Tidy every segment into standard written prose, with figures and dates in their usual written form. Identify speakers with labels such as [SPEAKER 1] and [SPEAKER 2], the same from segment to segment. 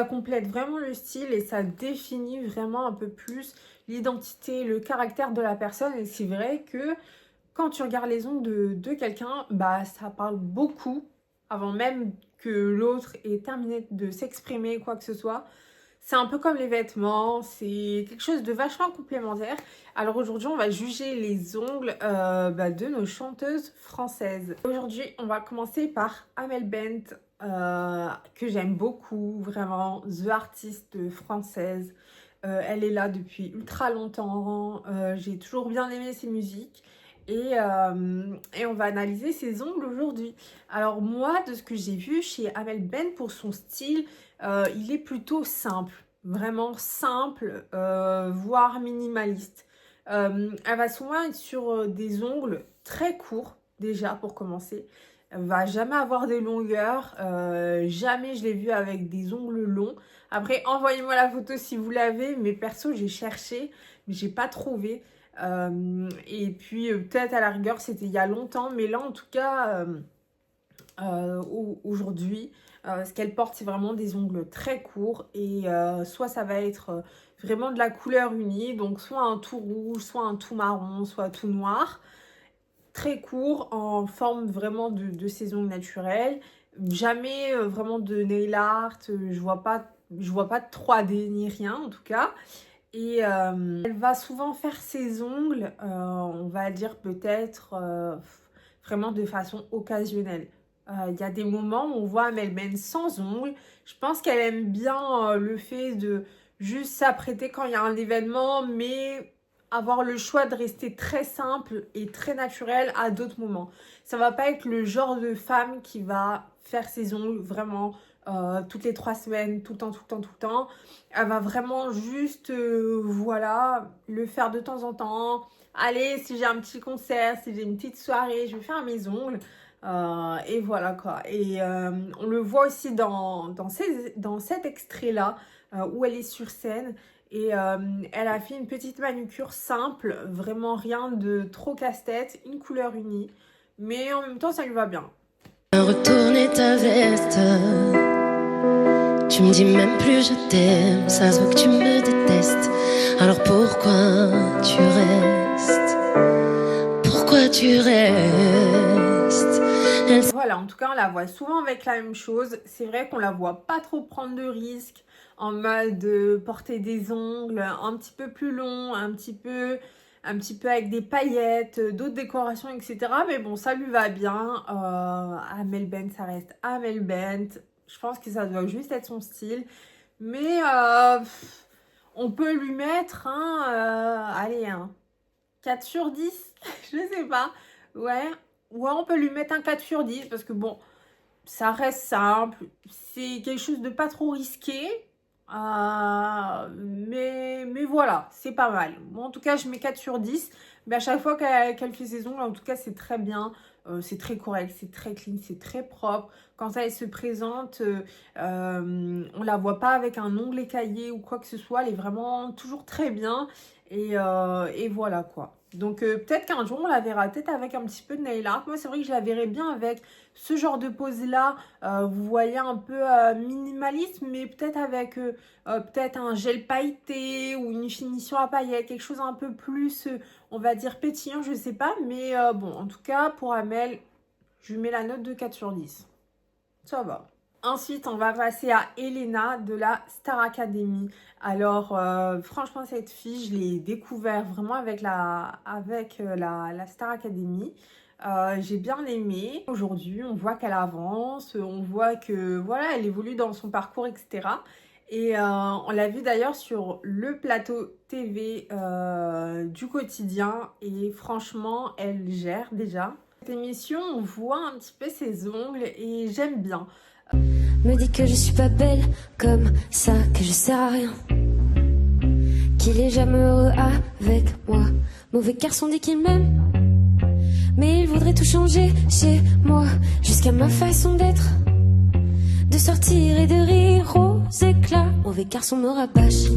[SPEAKER 1] Ça complète vraiment le style et ça définit vraiment un peu plus l'identité, le caractère de la personne. Et c'est vrai que quand tu regardes les ongles de quelqu'un, bah ça parle beaucoup avant même que l'autre ait terminé de s'exprimer, quoi que ce soit. C'est un peu comme les vêtements, c'est quelque chose de vachement complémentaire. Alors aujourd'hui, on va juger les ongles de nos chanteuses françaises. Aujourd'hui, on va commencer par Amel Bent, que j'aime beaucoup, vraiment, the artiste française. Elle est là depuis ultra longtemps, j'ai toujours bien aimé ses musiques. Et on va analyser ses ongles aujourd'hui. Alors moi, de ce que j'ai vu chez Amel Bent pour son style, il est plutôt simple, vraiment simple, voire minimaliste. Elle va souvent être sur des ongles très courts, déjà pour commencer. Elle va jamais avoir des longueurs, jamais je l'ai vue avec des ongles longs. Après, envoyez-moi la photo si vous l'avez, mais perso, j'ai cherché, mais j'ai pas trouvé. Et puis, peut-être à la rigueur, c'était il y a longtemps, mais là, en tout cas, aujourd'hui, ce qu'elle porte, c'est vraiment des ongles très courts et soit ça va être vraiment de la couleur unie, donc soit un tout rouge, soit un tout marron, soit tout noir, très court en forme vraiment de ses ongles naturels. Jamais vraiment de nail art, je vois pas de 3D ni rien en tout cas. Et elle va souvent faire ses ongles, on va dire peut-être vraiment de façon occasionnelle. Il y a des moments où on voit Amel Bent sans ongles. Je pense qu'elle aime bien le fait de juste s'apprêter quand il y a un événement, mais avoir le choix de rester très simple et très naturel à d'autres moments. Ça va pas être le genre de femme qui va faire ses ongles vraiment toutes les 3 semaines, tout le temps, tout le temps, tout le temps. Elle va vraiment juste, voilà, le faire de temps en temps. Allez, si j'ai un petit concert, si j'ai une petite soirée, je vais faire mes ongles. Et voilà quoi. Et on le voit aussi dans cet extrait-là, où elle est sur scène. Et elle a fait une petite manucure simple, vraiment rien de trop casse-tête, une couleur unie. Mais en même temps, ça lui va bien.
[SPEAKER 2] Retourner ta veste. Tu me dis même plus je t'aime, ça se voit que tu me détestes. Alors pourquoi tu restes? Pourquoi tu restes?
[SPEAKER 1] Voilà, en tout cas, on la voit souvent avec la même chose. C'est vrai qu'on la voit pas trop prendre de risques en mode porter des ongles un petit peu plus longs, un petit peu avec des paillettes, d'autres décorations, etc. Mais bon, ça lui va bien. Amel Bent, ça reste Amel Bent. Je pense que ça doit juste être son style. Mais on peut lui mettre allez, un 4 sur 10. Je sais pas. Ouais. Ouais, on peut lui mettre un 4 sur 10 parce que bon, ça reste simple. C'est quelque chose de pas trop risqué. Mais voilà, c'est pas mal. Bon, en tout cas, je mets 4 sur 10. Mais à chaque fois qu'elle fait ses ongles, en tout cas, c'est très bien. C'est très correct, c'est très clean, c'est très propre. Quand elle se présente, on la voit pas avec un ongle écaillé ou quoi que ce soit. Elle est vraiment toujours très bien. Et voilà quoi. Donc peut-être qu'un jour on la verra peut-être avec un petit peu de nail art. Moi c'est vrai que je la verrais bien avec ce genre de pose là. Vous voyez un peu minimaliste, mais peut-être avec peut-être un gel pailleté ou une finition à paillettes, quelque chose un peu plus, on va dire pétillant, je sais pas. Mais bon, en tout cas pour Amel, je lui mets la note de 4 sur 10. Ça va. Ensuite, on va passer à Elena de la Star Academy. Alors, franchement, cette fille, je l'ai découvert vraiment avec la Star Academy. J'ai bien aimé. Aujourd'hui, on voit qu'elle avance, on voit que voilà, elle évolue dans son parcours, etc. Et on l'a vu d'ailleurs sur le plateau TV du quotidien. Et franchement, elle gère déjà. Cette émission, on voit un petit peu ses ongles et j'aime bien.
[SPEAKER 2] Me dit que je suis pas belle comme ça, que je sers à rien, qu'il est jamais heureux avec moi. Mauvais garçon dit qu'il m'aime, mais il voudrait tout changer chez moi, jusqu'à ma façon d'être, de sortir et de rire aux éclats. Mauvais garçon me rabâche,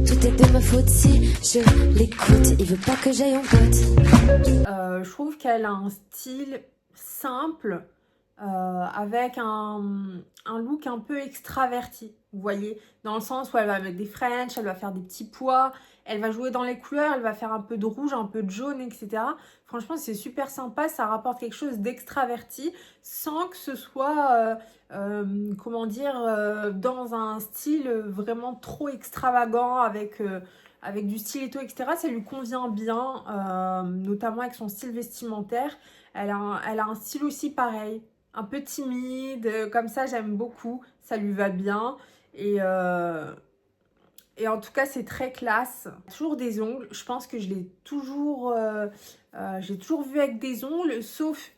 [SPEAKER 2] tout est de ma faute si je l'écoute. Il veut pas que j'aille en boîte.
[SPEAKER 1] Je trouve qu'elle a un style simple, avec un look un peu extraverti. Vous voyez, dans le sens où elle va mettre des French, elle va faire des petits pois, elle va jouer dans les couleurs, elle va faire un peu de rouge, un peu de jaune, etc. Franchement, c'est super sympa, ça rapporte quelque chose d'extraverti sans que ce soit, comment dire, dans un style vraiment trop extravagant avec du stiletto, etc. Ça lui convient bien, notamment avec son style vestimentaire. Elle a un style aussi pareil, un peu timide, comme ça j'aime beaucoup, ça lui va bien. Et, euh, et en tout cas, c'est très classe. Toujours des ongles. Je pense que j'ai toujours vu avec des ongles, sauf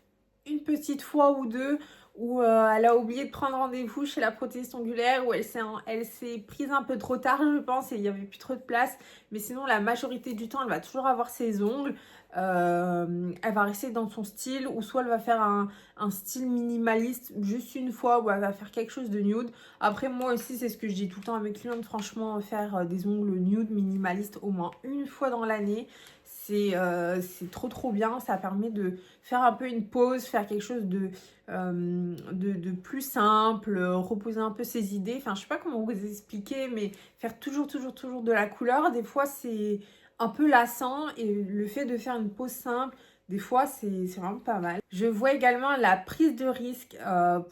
[SPEAKER 1] une petite fois ou deux où elle a oublié de prendre rendez-vous chez la prothésiste ongulaire, où elle s'est prise un peu trop tard, je pense, et il n'y avait plus trop de place. Mais sinon, la majorité du temps, elle va toujours avoir ses ongles. Elle va rester dans son style, ou soit elle va faire un style minimaliste juste une fois, où elle va faire quelque chose de nude. Après, moi aussi, c'est ce que je dis tout le temps à mes clientes, franchement, faire des ongles nude minimalistes au moins une fois dans l'année, c'est trop bien. Ça permet de faire un peu une pause, faire quelque chose de plus simple, reposer un peu ses idées. Enfin, je sais pas comment vous expliquer, mais faire toujours de la couleur, des fois, c'est un peu lassant. Et le fait de faire une pause simple, des fois, c'est vraiment pas mal. Je vois également la prise de risque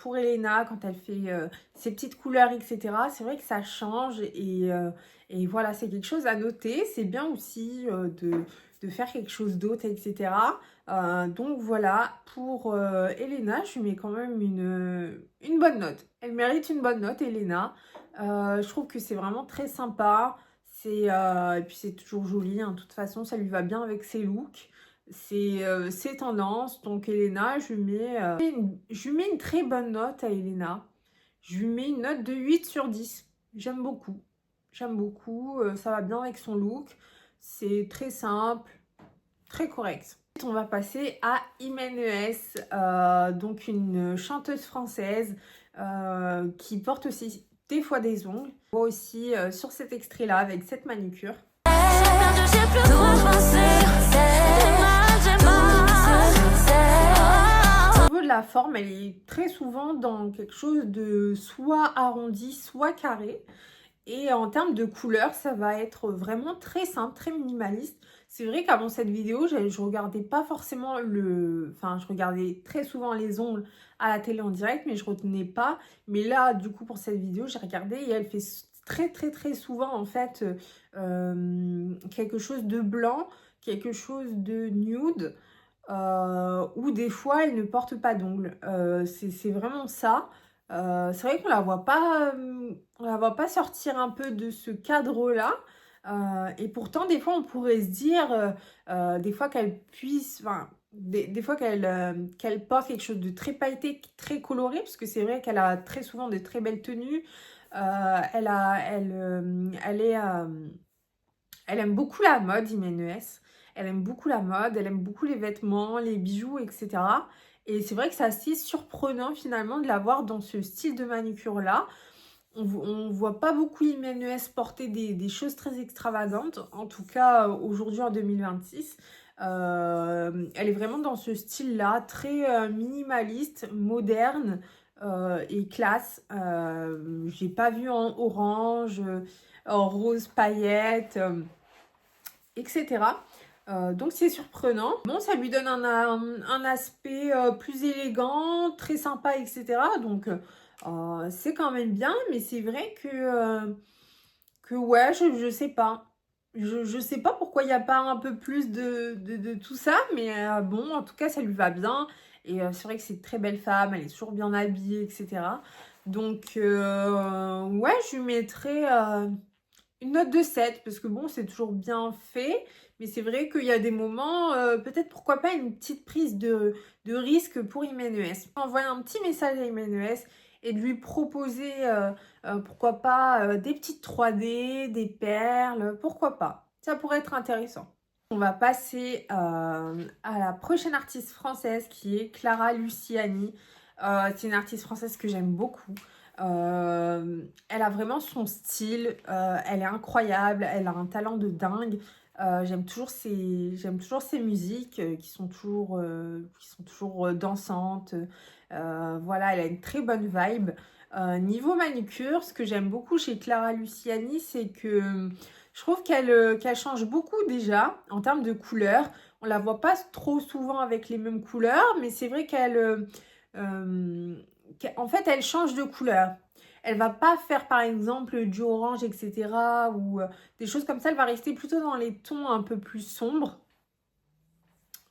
[SPEAKER 1] pour Elena quand elle fait ses petites couleurs, etc. C'est vrai que ça change et voilà, c'est quelque chose à noter. C'est bien aussi de faire quelque chose d'autre, etc. Donc voilà, pour Elena, je lui mets quand même une bonne note. Elle mérite une bonne note, Elena. Je trouve que c'est vraiment très sympa. Et puis c'est toujours joli, hein. De toute façon, ça lui va bien avec ses looks. C'est tendance. Donc Elena, je lui mets une très bonne note à Elena. Je lui mets une note de 8 sur 10. J'aime beaucoup. J'aime beaucoup. Ça va bien avec son look. C'est très simple, très correct. Ensuite, on va passer à Imenes, donc une chanteuse française qui porte aussi des fois des ongles. On voit aussi sur cet extrait-là avec cette manucure. Au niveau de la forme, elle est très souvent dans quelque chose de soit arrondi, soit carré. Et en termes de couleur, ça va être vraiment très simple, très minimaliste. C'est vrai qu'avant cette vidéo, je regardais pas forcément Enfin, je regardais très souvent les ongles à la télé en direct, mais je retenais pas. Mais là, du coup, pour cette vidéo, j'ai regardé et elle fait très souvent, en fait, quelque chose de blanc, quelque chose de nude, ou des fois, elle ne porte pas d'ongles. C'est vraiment ça. C'est vrai qu'on la voit pas sortir un peu de ce cadre-là. Et pourtant, des fois, on pourrait se dire, des fois qu'elle puisse, enfin, des fois qu'elle porte quelque chose de très pailleté, très coloré, parce que c'est vrai qu'elle a très souvent de très belles tenues. Elle aime beaucoup la mode, Imenes. Elle aime beaucoup la mode, elle aime beaucoup les vêtements, les bijoux, etc. Et c'est vrai que c'est assez surprenant finalement de la voir dans ce style de manucure-là. On voit pas beaucoup Imenes porter des choses très extravagantes, en tout cas aujourd'hui en 2026. Elle est vraiment dans ce style-là, très minimaliste, moderne et classe. J'ai pas vu en orange, en rose paillette, etc. Donc c'est surprenant. Bon, ça lui donne un aspect plus élégant, très sympa, etc. Donc c'est quand même bien, mais c'est vrai que ouais, je sais pas. Je sais pas pourquoi il n'y a pas un peu plus de tout ça, mais bon, en tout cas, ça lui va bien. Et c'est vrai que c'est une très belle femme, elle est toujours bien habillée, etc. Donc, ouais, je lui mettrais une note de 7 parce que bon, c'est toujours bien fait, mais c'est vrai qu'il y a des moments, peut-être pourquoi pas une petite prise de risque pour Imenes. Envoyer un petit message à Imenes et de lui proposer, pourquoi pas, des petites 3D, des perles, pourquoi pas. Ça pourrait être intéressant. On va passer à la prochaine artiste française qui est Clara Luciani. C'est une artiste française que j'aime beaucoup. Elle a vraiment son style, elle est incroyable, elle a un talent de dingue. J'aime toujours ses musiques qui sont toujours dansantes. Voilà, elle a une très bonne vibe. Niveau manucure, ce que j'aime beaucoup chez Clara Luciani, c'est que je trouve qu'elle change beaucoup déjà en termes de couleurs. On la voit pas trop souvent avec les mêmes couleurs, mais c'est vrai en fait, elle change de couleur. Elle va pas faire par exemple du orange, etc. ou des choses comme ça. Elle va rester plutôt dans les tons un peu plus sombres.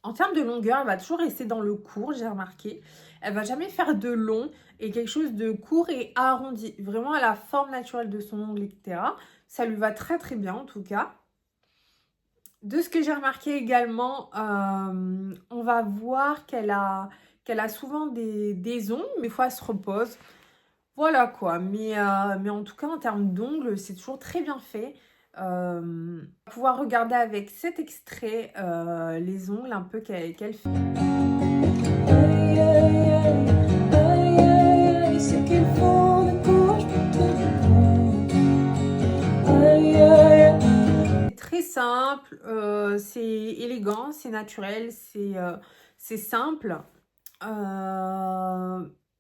[SPEAKER 1] En termes de longueur, elle va toujours rester dans le court, j'ai remarqué. Elle va jamais faire de long et quelque chose de court et arrondi. Vraiment à la forme naturelle de son ongle, etc. Ça lui va très très bien en tout cas. De ce que j'ai remarqué également, on va voir qu'elle a souvent des ongles, mais des fois elle se repose. Voilà quoi, mais en tout cas en termes d'ongles, c'est toujours très bien fait. Pouvoir regarder avec cet extrait les ongles un peu qu'elle fait.
[SPEAKER 2] Aïe, aïe, aïe, aïe, aïe, aïe, c'est qu'il faut de courage pour te défendre. Aïe, aïe, aïe.
[SPEAKER 1] C'est très simple, c'est élégant, c'est naturel, c'est simple.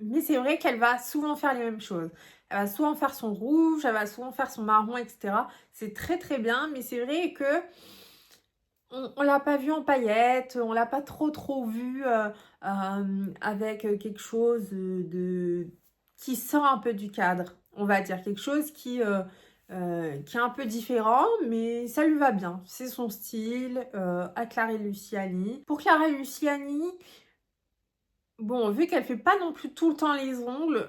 [SPEAKER 1] Mais c'est vrai qu'elle va souvent faire les mêmes choses. Elle va souvent faire son rouge, elle va souvent faire son marron, etc. C'est très très bien, mais c'est vrai que on l'a pas vue en paillettes, on l'a pas trop vue avec quelque chose qui sort un peu du cadre. On va dire quelque chose qui est un peu différent, mais ça lui va bien. C'est son style à Clara Luciani. Pour Clara Luciani, bon, vu qu'elle fait pas non plus tout le temps les ongles,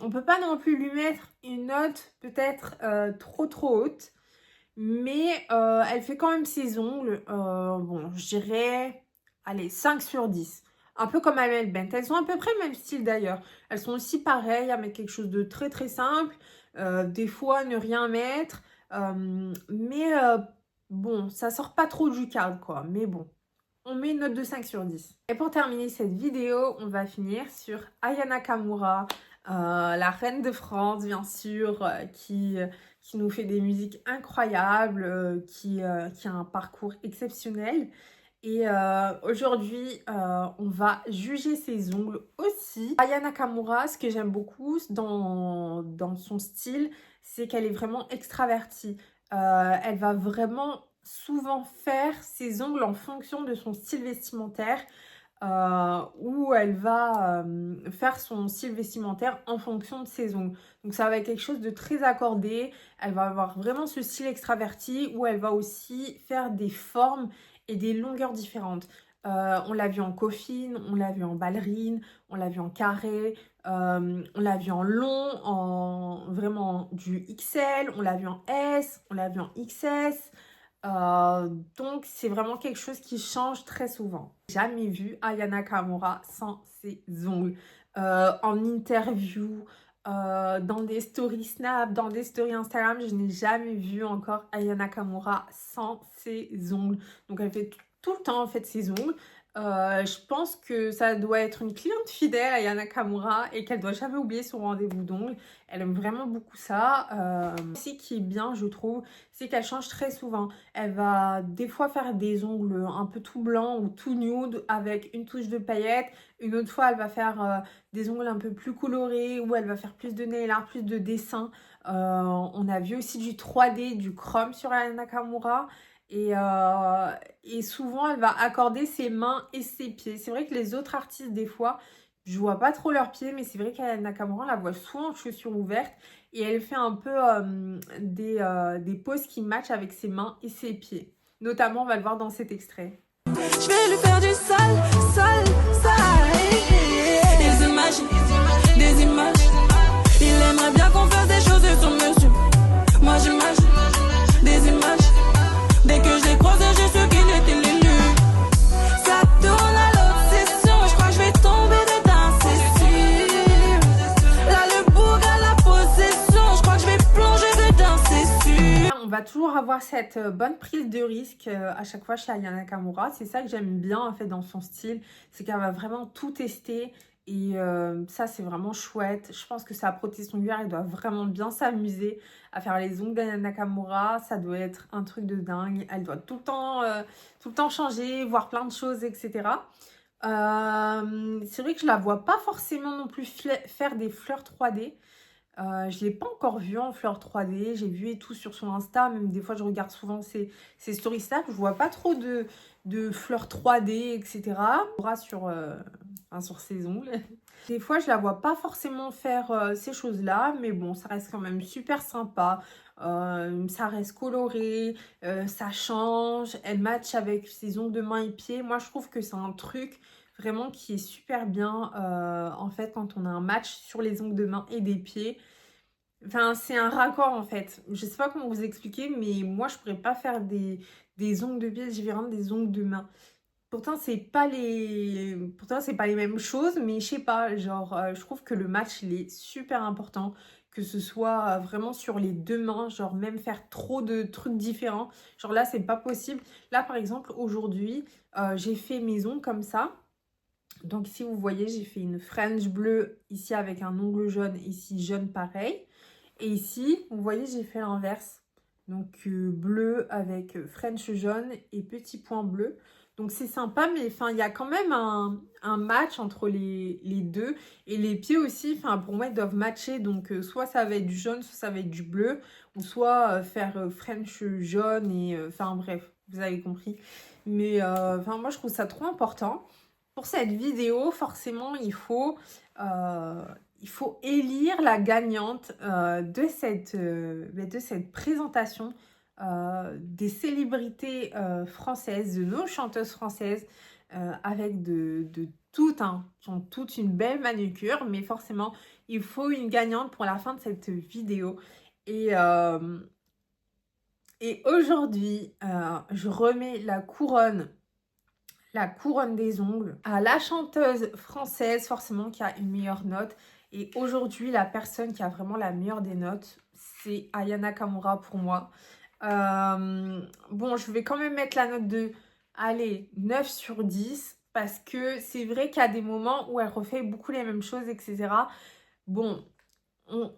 [SPEAKER 1] on peut pas non plus lui mettre une note peut-être trop haute. Mais elle fait quand même ses ongles. Bon, je dirais, allez, 5 sur 10. Un peu comme Amel Bent. Elles sont à peu près le même style d'ailleurs. Elles sont aussi pareilles à mettre quelque chose de très très simple. Des fois, ne rien mettre. Mais bon, ça sort pas trop du cadre quoi. Mais bon, on met une note de 5 sur 10. Et pour terminer cette vidéo, on va finir sur Aya Nakamura, la reine de France bien sûr, qui nous fait des musiques incroyables, qui a un parcours exceptionnel. Et aujourd'hui, on va juger ses ongles aussi. Aya Nakamura, ce que j'aime beaucoup dans son style, c'est qu'elle est vraiment extravertie. Elle va vraiment souvent faire ses ongles en fonction de son style vestimentaire. Où elle va faire son style vestimentaire en fonction de ses ongles. Donc ça va être quelque chose de très accordé. Elle va avoir vraiment ce style extraverti où elle va aussi faire des formes et des longueurs différentes. On l'a vu en coffine, on l'a vu en ballerine, on l'a vu en carré, on l'a vu en long, en vraiment du XL, on l'a vu en S, on l'a vu en XS. Donc c'est vraiment quelque chose qui change très souvent. Jamais vu Aya Nakamura sans ses ongles. En interview, dans des stories Snap, dans des stories Instagram, je n'ai jamais vu encore Aya Nakamura sans ses ongles. Donc elle fait tout le temps en fait ses ongles. Je pense que ça doit être une cliente fidèle à Aya Nakamura et qu'elle doit jamais oublier son rendez-vous d'ongles. Elle aime vraiment beaucoup ça. Ce qui est bien, je trouve, c'est qu'elle change très souvent. Elle va des fois faire des ongles un peu tout blancs ou tout nude avec une touche de paillettes. Une autre fois, elle va faire des ongles un peu plus colorés ou elle va faire plus de nail art, plus de dessin. On a vu aussi du 3D, du chrome sur Aya Nakamura. Et souvent, elle va accorder ses mains et ses pieds. C'est vrai que les autres artistes, des fois, je vois pas trop leurs pieds, mais c'est vrai qu'Aya Nakamura, on la voit souvent en chaussures ouvertes. Et elle fait un peu des poses qui matchent avec ses mains et ses pieds. Notamment, on va le voir dans cet extrait.
[SPEAKER 2] Je vais lui faire du sale, sale, sale. Des images. Il aimerait bien qu'on fasse des choses sur monsieur. Moi j'imagine des images. Dès que je l'ai croisé, j'ai su qu'il était l'élu. Ça tourne à l'obsession, je crois que je vais tomber dedans, c'est sûr. Là le bourg à la possession, je crois que je vais plonger dedans, c'est sûr.
[SPEAKER 1] On va toujours avoir cette bonne prise de risque à chaque fois chez Aya Nakamura. C'est ça que j'aime bien en fait dans son style, c'est qu'elle va vraiment tout tester. Et ça, c'est vraiment chouette. Je pense que sa protection UR, elle doit vraiment bien s'amuser à faire les ongles d'Aya Nakamura. Ça doit être un truc de dingue. Elle doit tout le temps changer, voir plein de choses, etc. C'est vrai que je la vois pas forcément non plus faire des fleurs 3D. Je l'ai pas encore vue en fleurs 3D. J'ai vu et tout sur son Insta. Même des fois, je regarde souvent ses stories Snap. Je vois pas trop de fleurs 3D, etc. On verra sur ses ongles. Des fois, je la vois pas forcément faire ces choses-là. Mais bon, ça reste quand même super sympa. Ça reste coloré. Ça change. Elle match avec ses ongles de main et pieds. Moi, je trouve que c'est un truc vraiment qui est super bien en fait quand on a un match sur les ongles de main et des pieds. Enfin, c'est un raccord en fait. Je sais pas comment vous expliquer, mais moi je pourrais pas faire des ongles de pieds différents des ongles de main. Pourtant c'est pas les mêmes choses, mais je sais pas, genre je trouve que le match il est super important, que ce soit vraiment sur les deux mains, genre même faire trop de trucs différents. Genre là c'est pas possible. Là par exemple aujourd'hui j'ai fait mes ongles comme ça. Donc ici vous voyez j'ai fait une French bleue ici avec un ongle jaune, ici jaune pareil. Et ici vous voyez j'ai fait l'inverse. Donc bleu avec French jaune et petit point bleu. Donc c'est sympa mais enfin il y a quand même un match entre les deux. Et les pieds aussi, enfin pour moi ils doivent matcher. Donc soit ça va être du jaune, soit ça va être du bleu. Ou soit faire French jaune et enfin bref, vous avez compris. Mais enfin moi je trouve ça trop important. Pour cette vidéo, forcément, il faut élire la gagnante de cette présentation des célébrités françaises, de nos chanteuses françaises, avec de toutes, hein, qui ont toutes une belle manucure, mais forcément, il faut une gagnante pour la fin de cette vidéo. Et, euh, et aujourd'hui, je remets la couronne des ongles à la chanteuse française forcément qui a une meilleure note. Et aujourd'hui, la personne qui a vraiment la meilleure des notes, c'est Aya Nakamura pour moi. Bon, je vais quand même mettre la note de, allez, 9 sur 10 parce que c'est vrai qu'il y a des moments où elle refait beaucoup les mêmes choses, etc. Bon,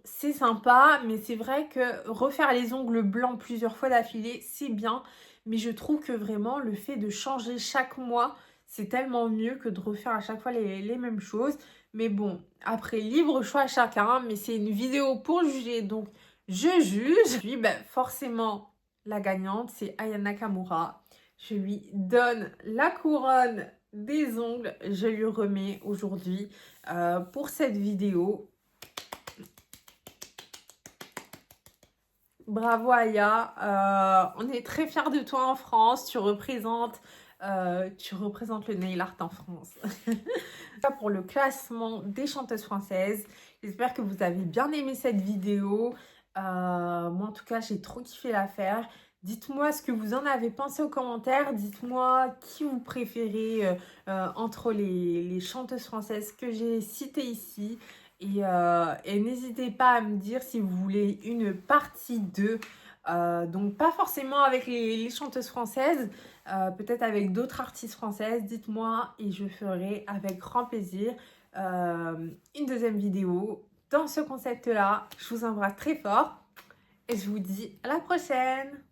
[SPEAKER 1] c'est sympa, mais c'est vrai que refaire les ongles blancs plusieurs fois d'affilée, c'est bien. Mais je trouve que vraiment, le fait de changer chaque mois, c'est tellement mieux que de refaire à chaque fois les mêmes choses. Mais bon, après, libre choix à chacun. Mais c'est une vidéo pour juger, donc je juge. Puis, ben, forcément, la gagnante, c'est Aya Nakamura. Je lui donne la couronne des ongles. Je lui remets aujourd'hui pour cette vidéo. Bravo Aya, on est très fiers de toi en France, tu représentes le nail art en France. Ça pour le classement des chanteuses françaises, j'espère que vous avez bien aimé cette vidéo. Moi en tout cas j'ai trop kiffé la faire. Dites-moi ce que vous en avez pensé aux commentaires, dites-moi qui vous préférez entre les chanteuses françaises que j'ai citées ici. Et n'hésitez pas à me dire si vous voulez une partie 2. Donc pas forcément avec les chanteuses françaises, peut-être avec d'autres artistes françaises. Dites-moi et je ferai avec grand plaisir une deuxième vidéo dans ce concept-là. Je vous embrasse très fort et je vous dis à la prochaine.